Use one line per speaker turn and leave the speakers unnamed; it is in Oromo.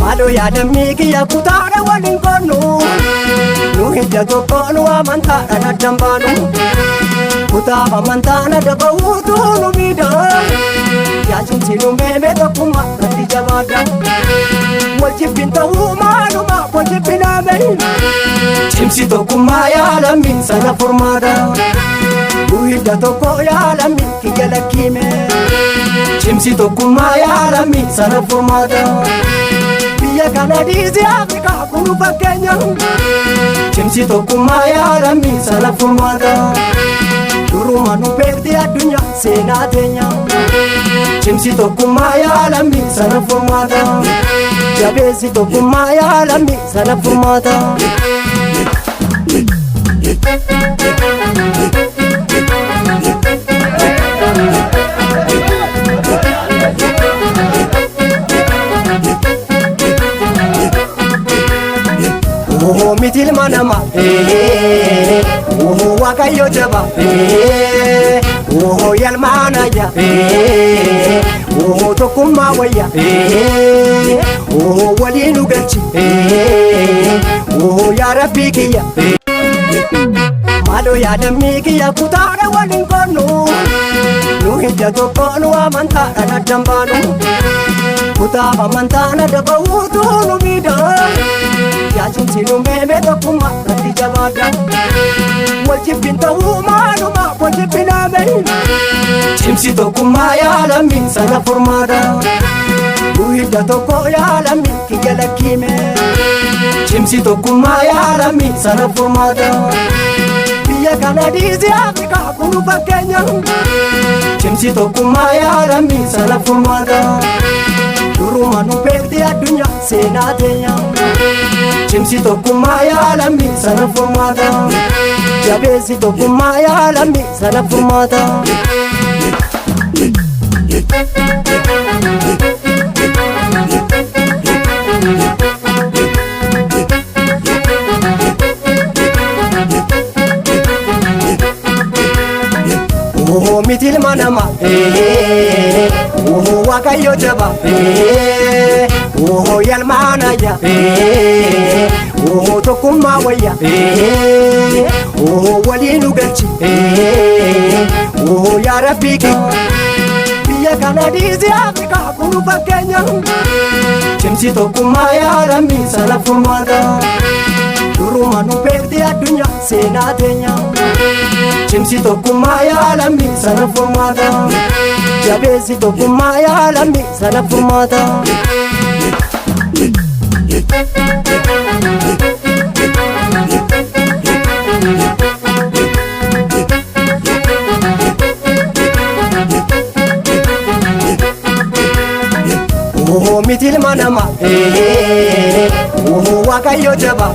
Malo yaadamii kiyya kutaadha waliin qoonnu nu hidda tokkoonu amantaadha addaan baanu kutaaf amantaan adda bahuutu nu miidha yaachumsi nu meeme tokkummaa irratti jabaadha wal jibbin ta'uu maaluma wal jibbinaame cimsi tokkummaa yaalamii sana furmaadha nu hidda tokko yaalamii kiyya lakkiime cimsi tokkummaa yaalamii sana furmaadha biyya kana dhiisii Afrikaa kunu fakkeenya cimsi tokkummaa yaalamii sana furmaadha duruma nu beekti addunyaa seenaa teenya cimsi tokkummaa yaalamii sana furmaadha jabeessi tokkummaa yaalamii sana furmaadha. Oh mitil manama oh wakayo jaba oh yalmana ya oh tokkummaa wayya oh waliinu galchi oh ya rabbi kiyya malo yaadamii kiyya kutaadha waliin qoonnu nu hidda tokkoonu amantaadha addaan baanu kutaaf amantaan adda bahuutu nu miidha yaachumsi nu meeme tokkummaa irratti jabaadha wal jibbin ta'uu maaluma wal jibbinaame cimsi tokkummaa yaalamii sana furmaadha nu hidda tokko yaalamii kiyya lakkiime cimsi tokkummaa yaalamii sana furmaadha biyya kana dhiisii Afrikaa kunu fakkeenya cimsi tokkummaa yaalamii sana furmaadha duruma nu beekti addunyaa seenaa teenya cimsi tokkummaa yaalamii sana furmaadha jabeessi tokkummaa yaalamii sana furmaadha. Oh mitil manama oh wakayo jaba oh yalmana ya oh tokkummaa wayya oh waliinu galchi oh ya rabbi biyya kana dhiisii Afrikaa kunu fakkeenya cimsi tokkummaa yaalamii sana furmaadha duruma nu beekti addunyaa seenaa teenya cimsi tokkummaa yaalamii sana furmaadha jabeessi tokkummaa yaalamii sana furmaadha. Oh mitil manama oh wakayo jaba